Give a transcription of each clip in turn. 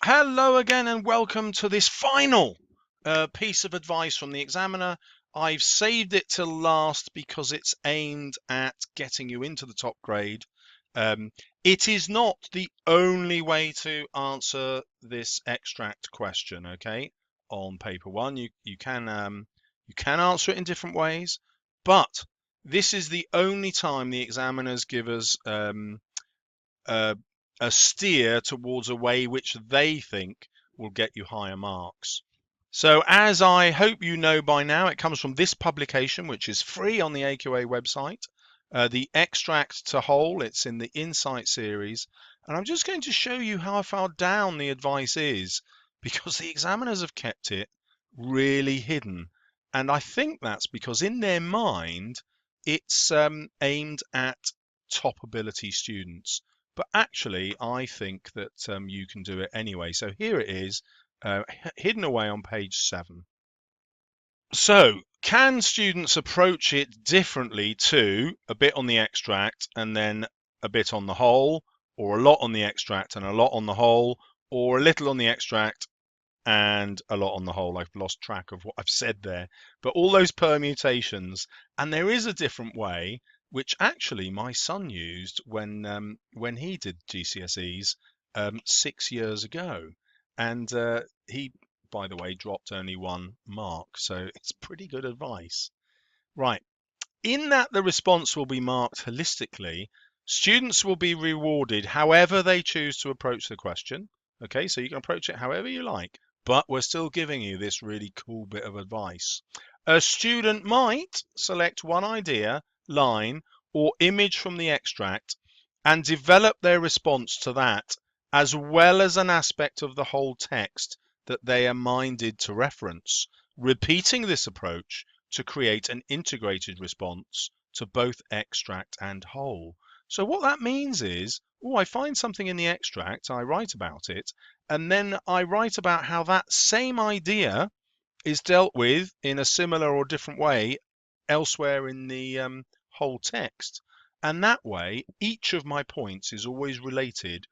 Hello again and welcome to this final piece of advice from the examiner. I've saved it till last because it's aimed at getting you into the top grade. It is not the only way to answer this extract question, okay? On paper one, you can answer it in different ways, but this is the only time the examiners give us a, a steer towards a way which they think will get you higher marks. So, as I hope you know by now, it comes from this publication, which is free on the AQA website. The extract to whole, it's in the Insight series. And I'm just going to show you how far down the advice is because the examiners have kept it really hidden. And I think that's because in their mind, it's aimed at top ability students. But actually, I think that you can do it anyway. So here it is, hidden away on page 7. So, can students approach it differently to a bit on the extract and then a bit on the whole, or a lot on the extract and a lot on the whole, or a little on the extract and a lot on the whole? I've lost track of what I've said there, but all those permutations, and there is a different way, which actually my son used when he did GCSEs 6 years ago, and he, by the way, dropped only 1 mark, so it's pretty good advice. Right, in that the response will be marked holistically, students will be rewarded however they choose to approach the question. Okay, so you can approach it however you like, but we're still giving you this really cool bit of advice. A student might select one idea, line, or image from the extract and develop their response to that, as well as an aspect of the whole text that they are minded to reference, repeating this approach to create an integrated response to both extract and whole. So what that means is, oh, I find something in the extract, I write about it, and then I write about how that same idea is dealt with in a similar or different way elsewhere in the whole text. And that way, each of my points is always related,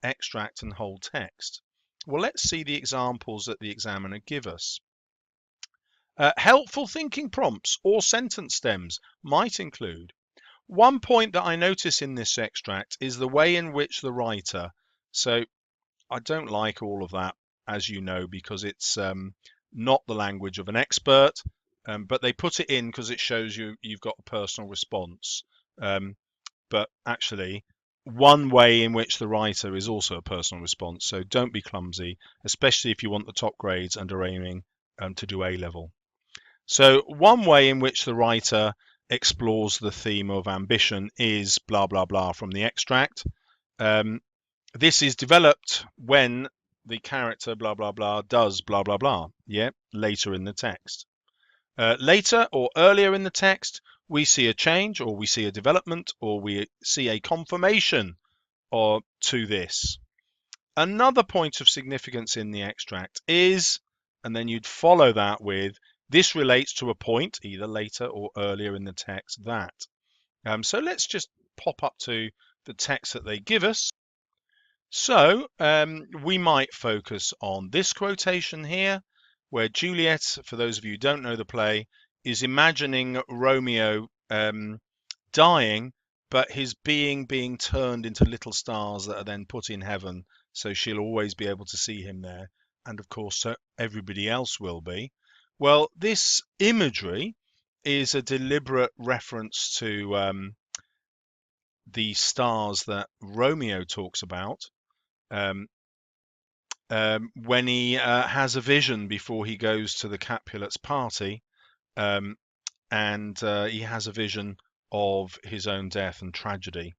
extract and whole text. Well, let's see the examples that the examiner give us. Helpful thinking prompts or sentence stems might include. One point that I notice in this extract is the way in which the writer, so I don't like all of that, as you know, because it's not the language of an expert, but they put it in because it shows you've got a personal response. But actually, one way in which the writer is also a personal response, so don't be clumsy, especially if you want the top grades and are aiming to do A level. So one way in which the writer explores the theme of ambition is blah, blah, blah from the extract. This is developed when the character blah, blah, blah does blah, blah, blah, yeah, later in the text. Later or earlier in the text, we see a change or we see a development or we see a confirmation or to this. Another point of significance in the extract is, and then you'd follow that with, this relates to a point, either later or earlier in the text, that. So let's just pop up to the text that they give us. So we might focus on this quotation here, where Juliet, for those of you who don't know the play, is imagining Romeo dying, but his being turned into little stars that are then put in heaven, so she'll always be able to see him there, and of course so everybody else will be. Well, this imagery is a deliberate reference to the stars that Romeo talks about um, when he has a vision before he goes to the Capulets' party, um, and he has a vision of his own death and tragedy.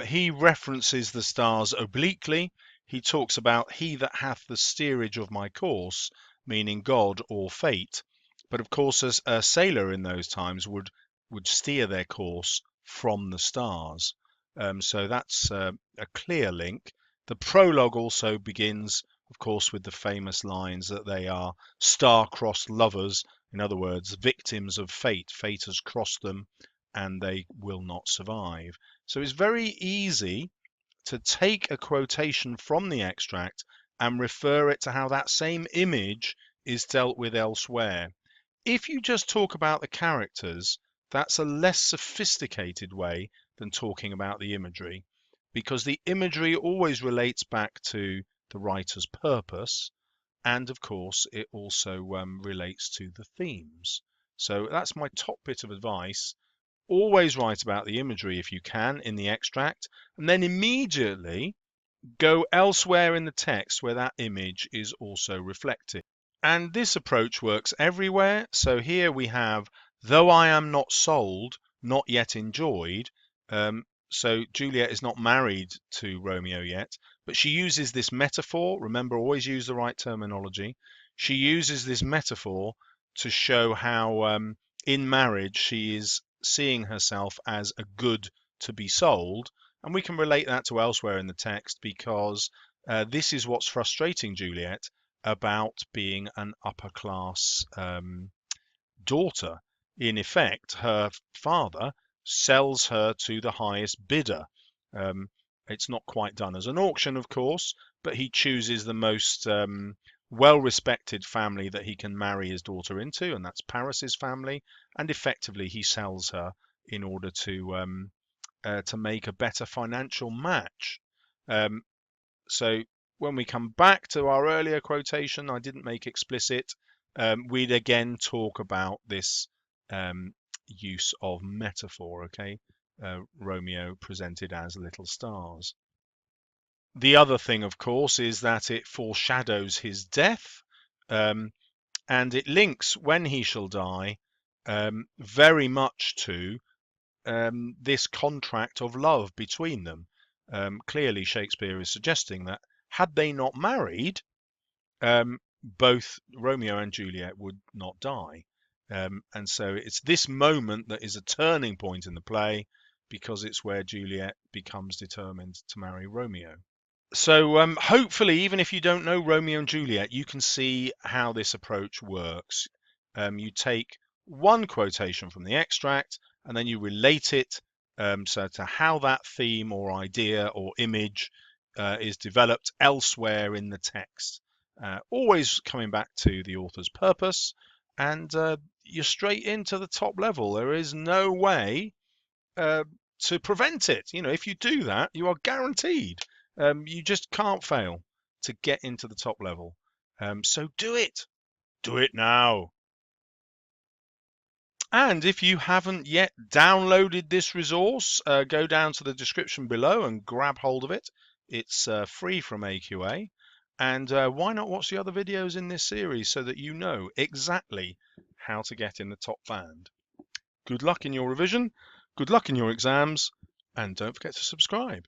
He references the stars obliquely. He talks about he that hath the steerage of my course, meaning God or fate. But of course, as a sailor in those times would steer their course from the stars. So that's a clear link. The prologue also begins, of course, with the famous lines that they are star-crossed lovers. In other words, victims of fate. Fate has crossed them and they will not survive. So it's very easy to take a quotation from the extract and refer it to how that same image is dealt with elsewhere. If you just talk about the characters, that's a less sophisticated way than talking about the imagery, because the imagery always relates back to the writer's purpose, and of course it also relates to the themes. So that's my top bit of advice. Always write about the imagery if you can in the extract, and then immediately go elsewhere in the text where that image is also reflected. And this approach works everywhere. So here we have, though I am not sold, not yet enjoyed. So Juliet is not married to Romeo yet, but she uses this metaphor. Remember, always use the right terminology. She uses this metaphor to show how in marriage she is seeing herself as a good to be sold. And we can relate that to elsewhere in the text, because this is what's frustrating Juliet about being an upper class daughter. In effect, her father sells her to the highest bidder. Um, it's not quite done as an auction, of course, but he chooses the most well-respected family that he can marry his daughter into, and that's Paris's family. And effectively, he sells her in order to make a better financial match. Um, so when we come back to our earlier quotation, I didn't make explicit, we'd again talk about this use of metaphor, okay? Romeo presented as little stars. The other thing, of course, is that it foreshadows his death, and it links when he shall die very much to this contract of love between them. Clearly, Shakespeare is suggesting that had they not married, both Romeo and Juliet would not die. And so it's this moment that is a turning point in the play, because it's where Juliet becomes determined to marry Romeo. So hopefully, even if you don't know Romeo and Juliet, you can see how this approach works. You take one quotation from the extract, and then you relate it so to how that theme or idea or image is developed elsewhere in the text. Always coming back to the author's purpose, and you're straight into the top level. There is no way to prevent it. You know, if you do that, you are guaranteed. You just can't fail to get into the top level. So do it. Do it now. And if you haven't yet downloaded this resource, go down to the description below and grab hold of it. It's free from AQA. And why not watch the other videos in this series so that you know exactly how to get in the top band. Good luck in your revision, good luck in your exams, and don't forget to subscribe.